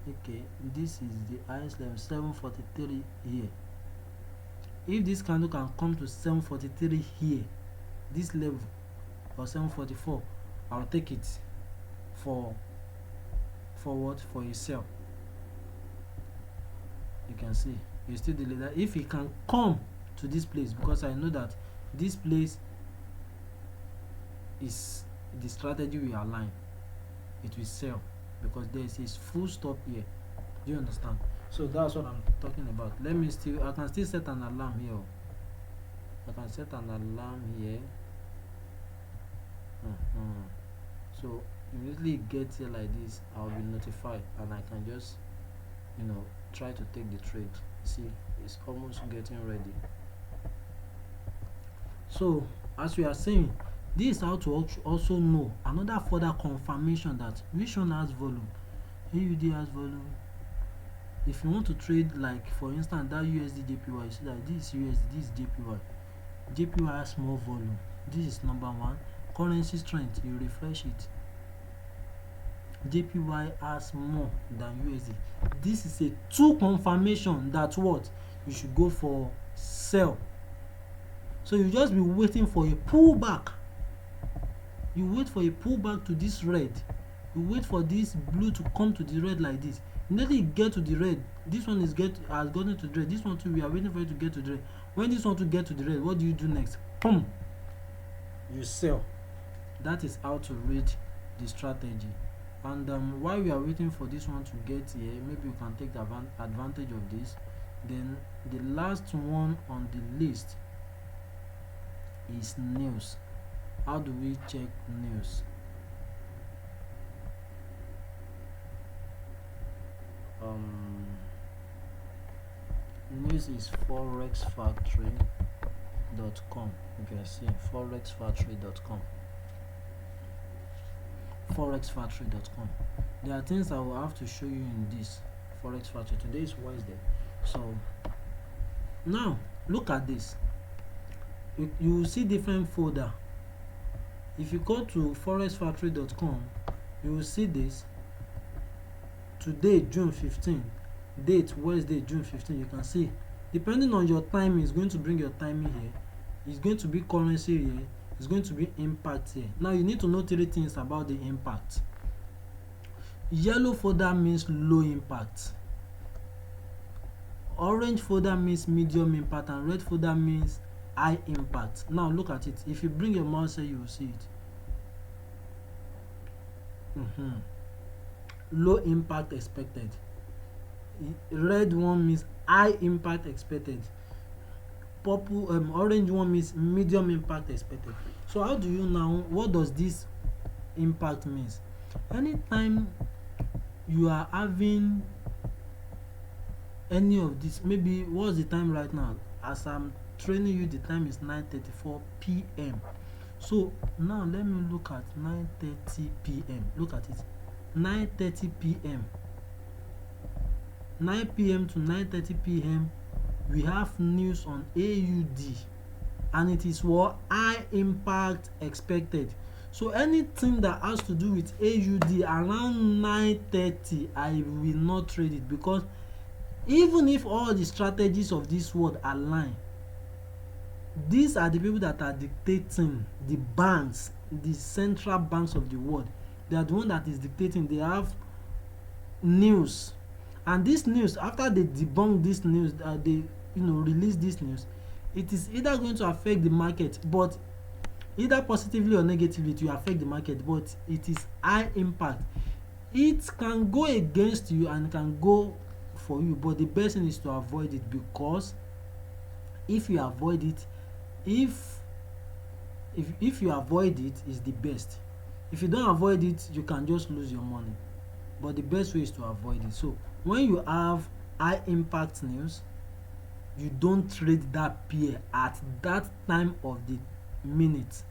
Okay, this is the highest level, 743 here. if this candle can come to 743 here, this level, or 744, I'll take it for what? For a sell. You can see you still delay that. If it can come to this place, because I know that this place is the strategy we align, it will sell, because there is a full stop here. Do you understand? So that's what I'm talking about. Let me still, I can still set an alarm here. I can set an alarm here. So immediately it gets here like this, I'll be notified, and I can just, try to take the trade. See, it's almost getting ready. So as we are saying, this is how to also know another further confirmation that which one has volume. AUD has volume. If you want to trade, like for instance that USD JPY, you see that this is USD, this is JPY. JPY has more volume. This is number one. Currency strength, you refresh it. JPY has more than USD. This is a true confirmation that what you should go for sell. So you just be waiting for a pullback. You wait for a pullback to this red. You wait for this blue to come to the red like this. Immediately you get to the red, this one has gotten to the red. This one too, we are waiting for it to get to the red. When this one to get to the red, what do you do next? Boom, you sell. That is how to read the strategy. And while we are waiting for this one to get here, maybe you can take the advantage of this. Then the last one on the list is news. How do we check news? News is forexfactory.com. You can see forexfactory.com. forexfactory.com. There are things I will have to show you in this Forex Factory. Today is Wednesday, so now look at this. You will see different folder. If you go to forexfactory.com, you will see this. Today, June 15, date Wednesday, June 15. You can see, depending on your timing, it's going to bring your timing here. It's going to be currency here. It's going to be impact here. Now you need to know 3 things about the impact. Yellow folder means low impact. Orange folder means medium impact, and red folder means high impact. Now look at it. If you bring your mouse here, you will see it. Low impact expected. Red one means high impact expected. Purple, orange one means medium impact expected. So how do you now, what does this impact means? Anytime you are having any of this, maybe what's the time right now? As I'm training you, the time is 9:34 p.m. So now let me look at 9:30 p.m. Look at it. 9:30 p.m. 9 p.m. to 9:30 p.m. we have news on AUD, and it is what high impact expected. So anything that has to do with AUD around 9:30, I will not trade it, because even if all the strategies of this world align, these are the people that are dictating, the banks, the central banks of the world. They are the one that is dictating. They have news, and this news, after they debunk this news, they release this news, it is either going to affect the market, but either positively or negatively it will affect the market, but it is high impact. It can go against you and can go for you, but the best thing is to avoid it, because if you avoid it, if you avoid it, is the best. If you don't avoid it, you can just lose your money, but the best way is to avoid it. So when you have high impact news, you don't trade that pair at that time of the minute.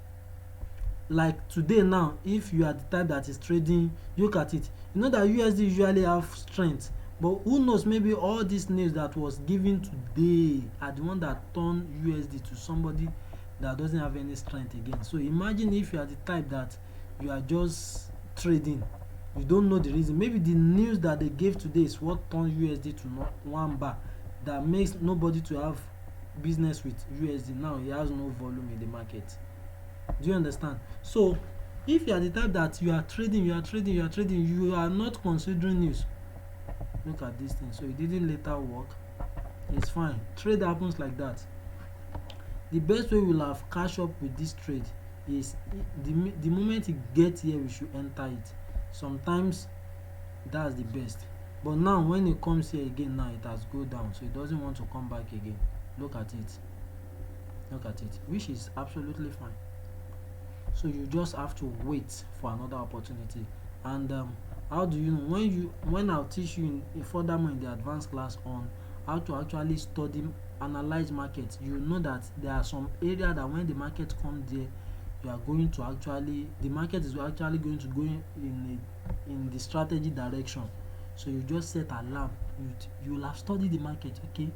Like today now, if you are the type that is trading, look at it, you know that USD usually have strength, but who knows, maybe all this news that was given today are the one that turn USD to somebody that doesn't have any strength again. So imagine if you are the type that you are just trading, you don't know the reason. Maybe the news that they gave today is what turns USD to 1 bar, that makes nobody to have business with USD, now he has no volume in the market. Do you understand? So if you are the type that you are trading, you are not considering news. Look at this thing. So it didn't later work. It's fine. Trade happens like that. The best way we'll have cash up with this trade is the moment it gets here, we should enter it. Sometimes that's the best. But now when it comes here again, now it has go down, so it doesn't want to come back again. Look at it, which is absolutely fine. So you just have to wait for another opportunity. And how do you know? When I'll teach you furthermore in the advanced class on how to actually study, analyze markets, you know that there are some area that when the market comes there, you are going to actually, the market is actually going to go in the strategy direction. So you just set alarm. You will have studied the market. Okay.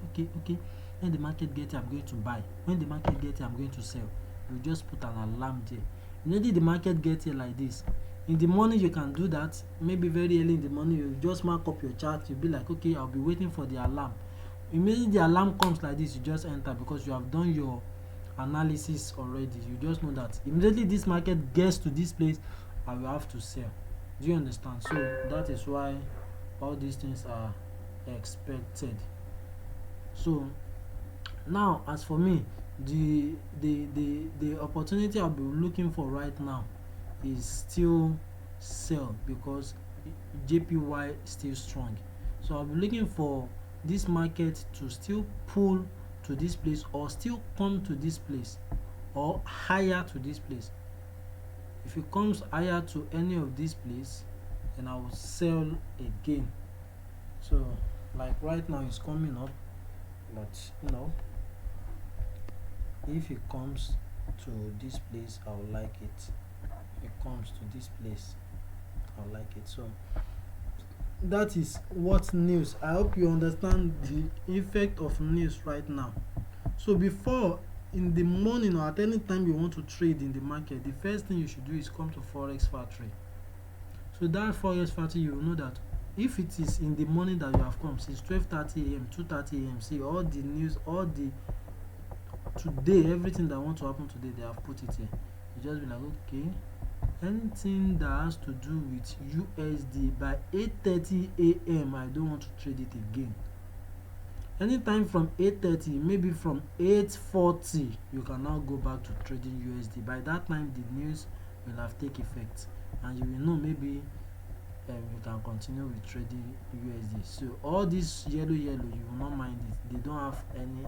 When the market gets here, I'm going to buy. When the market gets here, I'm going to sell. You just put an alarm there. Immediately the market gets here like this, in the morning you can do that. Maybe very early in the morning, you just mark up your chart. You'll be like, okay, I'll be waiting for the alarm. Immediately the alarm comes like this, you just enter, because you have done your analysis already. You just know that immediately this market gets to this place, I will have to sell. Do you understand? So that is why all these things are expected. So now, as for me, the opportunity I'll be looking for right now is still sell, because JPY still strong. So I'll be looking for this market to still pull to this place, or still come to this place, or higher to this place. If it comes higher to any of these place, then I will sell again. So like right now it's coming up, but if it comes to this place, I will like it. If it comes to this place, I like it. So that is what news. I hope you understand the effect of news right now. So before, in the morning or at any time you want to trade in the market, the first thing you should do is come to Forex Factory. So that Forex Factory, you will know that if it is in the morning that you have come, since 12:30 a.m., 2:30 a.m., see all the news, all the today, everything that want to happen today, they have put it here. You just be like, okay, anything that has to do with USD by 8:30 a.m., I don't want to trade it again. Anytime from 8:30, maybe from 8:40, you can now go back to trading USD. By that time, the news will have take effect, and you will know maybe you can continue with trading USD. So all this yellow, you will not mind it. They don't have any,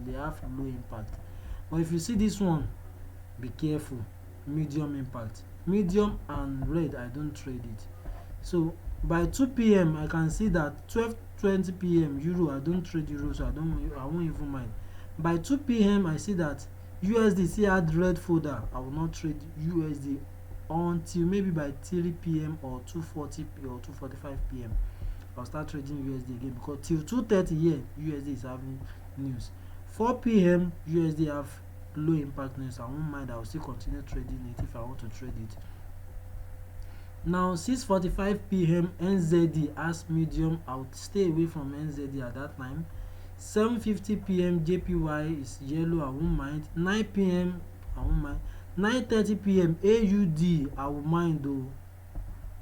they have low impact. But if you see this one, be careful. Medium impact, medium and red, I don't trade it. So by 2 p.m. I can see that 12:20 p.m. euro, I don't trade euro, so I won't even mind. By 2 p.m. I see that USD still had red folder, I will not trade USD until maybe by 3 p.m. or 2:40 or 2:45 p.m. I'll start trading USD again, because till 2:30 here USD is having news. 4 p.m. USD have low impact news. I won't mind, I will still continue trading it if I want to trade it. Now 6:45 p.m. NZD as medium, I would stay away from NZD at that time. 7:50 p.m. JPY is yellow, I won't mind. 9 p.m. I won't mind. 9:30 p.m. AUD, I will mind though.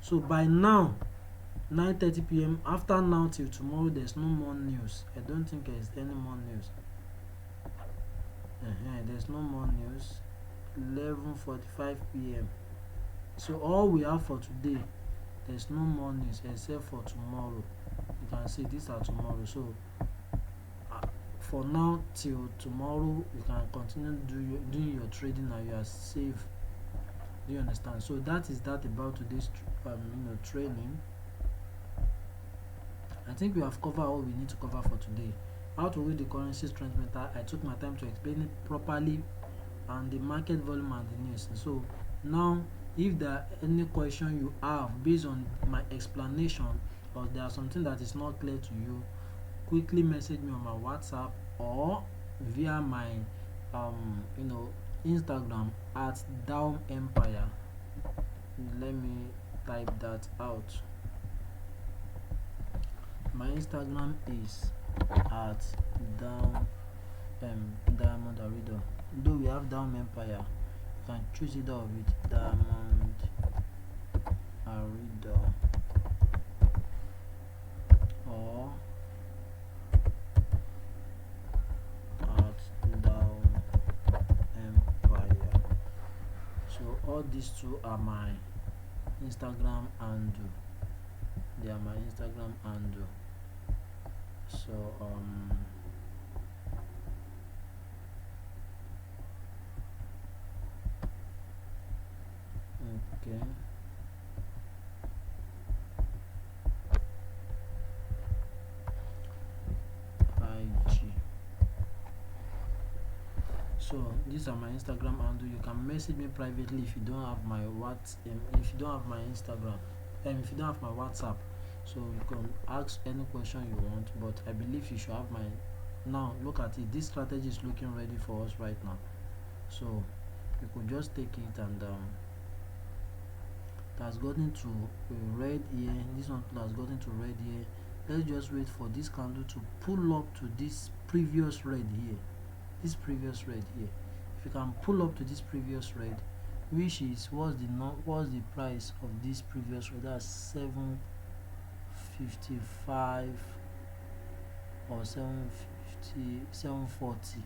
So by now, 9:30 p.m. after now till tomorrow, there's no more news. I don't think there's any more news. There's no more news. 11:45 p.m. So all we have for today, there's no more news except for tomorrow. You can see these are tomorrow. So for now till tomorrow, you can continue doing your trading and you are safe. Do you understand? So that is that about today's training. I think we have covered all we need to cover for today. How to read the currency strength meter, I took my time to explain it properly, and the market volume and the news. So now, if there are any question you have based on my explanation, or there are something that is not clear to you, quickly message me on my WhatsApp or via my Instagram at Down Empire. Let me type that out. My Instagram is at Down Diamond Arido. Though we have Daum Empire, you can choose either of it. Diamond Arido or at Daum Empire. So all these two are my Instagram handle. They are my Instagram handle. So okay. IG. So these are my Instagram handle. You can message me privately if you don't have my if you don't have my Instagram, and if you don't have my WhatsApp. So you can ask any question you want, but I believe you should have my. Now look at it. This strategy is looking ready for us right now. So you could just take it, and it has gotten to red here. This one has gotten to red here. Let's just wait for this candle to pull up to this previous red here. This previous red here. If you can pull up to this previous red, which is what's the price of this previous red? That's 755 or 750, 740.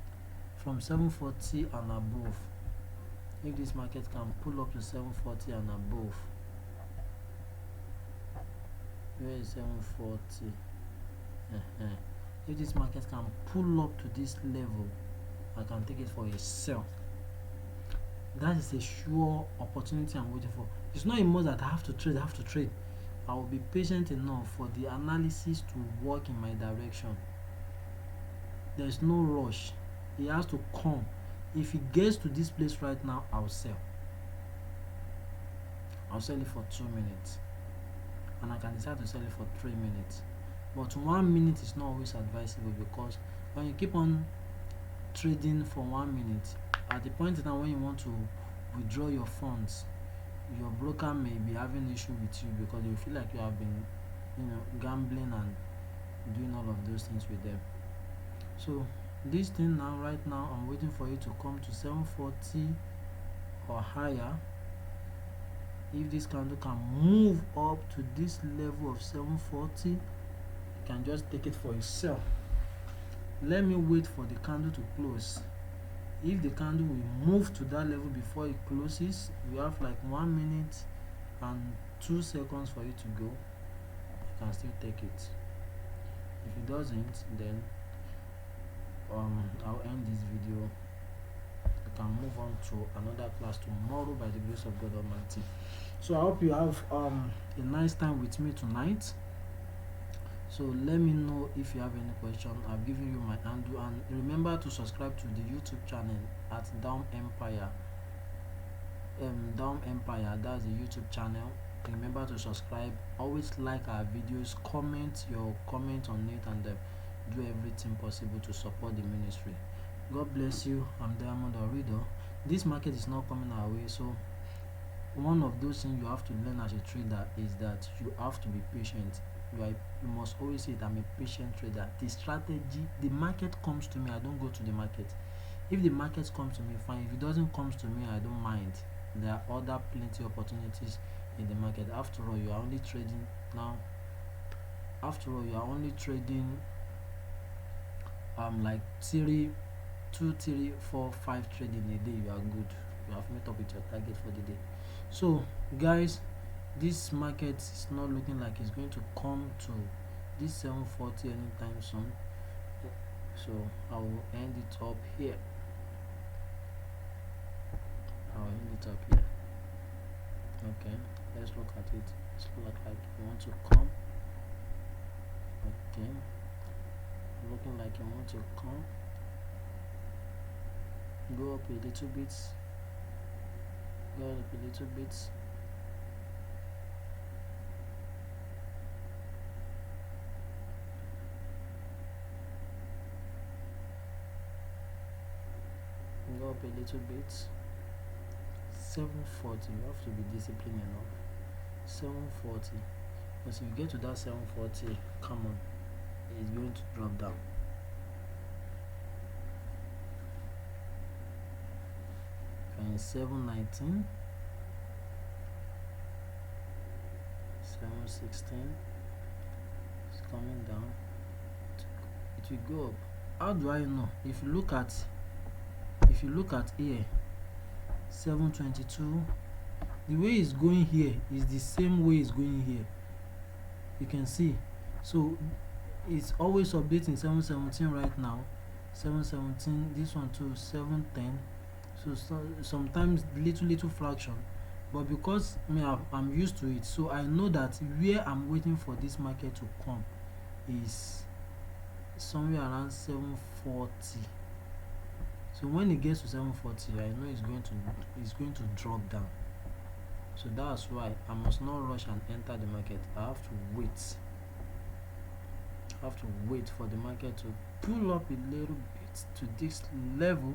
From 740 and above, if this market can pull up to 740 and above, where is 740? If this market can pull up to this level, I can take it for a sell. That is a sure opportunity I'm waiting for. It's not a must that I have to trade. I will be patient enough for the analysis to work in my direction. There's no rush. It has to come. If it gets to this place right now, I'll sell. I'll sell it for 2 minutes, and I can decide to sell it for 3 minutes. But 1 minute is not always advisable, because when you keep on trading for 1 minute, at the point in time when you want to withdraw your funds, your broker may be having issue with you, because they feel like you have been, gambling and doing all of those things with them. So this thing now, right now, I'm waiting for it to come to 740 or higher. If this candle can move up to this level of 740, you can just take it for a sell. Let me wait for the candle to close. If the candle will move to that level before it closes, you have like 1 minute and 2 seconds for it to go. You can still take it. If it doesn't, then I'll end this video. I can move on to another class tomorrow by the grace of God Almighty. So I hope you have a nice time with me tonight. So let me know if you have any question. I've given you my handle, and remember to subscribe to the YouTube channel at Daum Empire. Daum Empire, that's the YouTube channel. Remember to subscribe. Always like our videos, comment your comment on it, and do everything possible to support the ministry. God bless you. I'm Diamond Arido. This market is not coming our way, so one of those things you have to learn as a trader is that you have to be patient. You must always say that I'm a patient trader. The strategy, the market comes to me, I don't go to the market. If the market comes to me, fine. If it doesn't come to me, I don't mind. There are other plenty opportunities in the market. After all, you are only trading now. After all, you are only trading like 2, 3, 4, 5 trade in a day. You are good. You have met up with your target for the day. So guys, this market is not looking like it's going to come to this 740 anytime soon. So I will end it up here. Okay, let's look at it. It's like you want to come. Okay, looking like you want to come. Go up a little bit. Go up a little bit. Go up a little bit. 740. You have to be disciplined enough. 740. Because if you get to that 740, come on, it's going to drop down. and 719, 716, it's coming down, it will go up. How do I know? If you look at here, 722, the way it's going here is the same way it's going here, you can see. So it's always updating. 717 right now, 717, this one too, 710. So sometimes little fraction, but because I'm used to it, so I know that where I'm waiting for this market to come is somewhere around 740. So when it gets to 740, I know it's going to drop down. So that's why I must not rush and enter the market. I have to wait for the market to pull up a little bit to this level,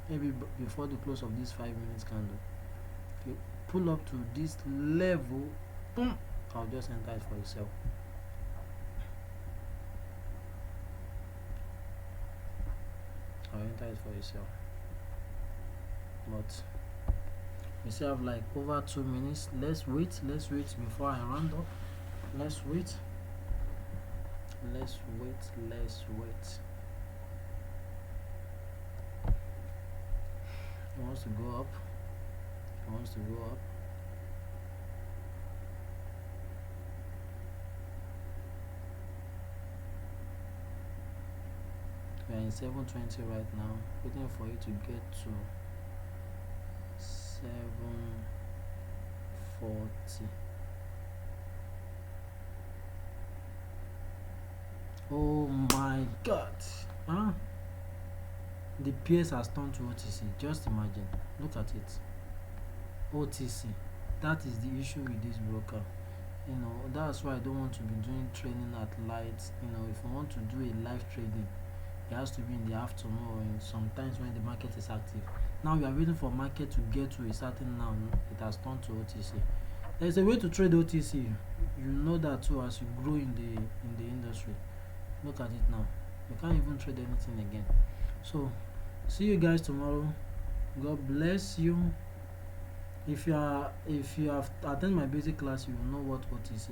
maybe before the close of this 5 minutes candle. If you pull up to this level, boom, I'll just enter it for yourself. I'll enter it for yourself. But we still have like over 2 minutes. Let's wait before I round up. Let's wait. It wants to go up. We are in 720 right now, waiting for it to get to 740. Oh my god, the PS has turned to OTC. Just imagine, look at it. OTC, that is the issue with this broker. That's why I don't want to be doing trading at light. If I want to do a live trading, it has to be in the afternoon or sometimes when the market is active. Now we are waiting for market to get to a certain now. It has turned to OTC. There's a way to trade OTC. You know that too as you grow in the industry. Look at it now. You can't even trade anything again. So see you guys tomorrow. God bless you. If you have attended my basic class, you will know what OTC is.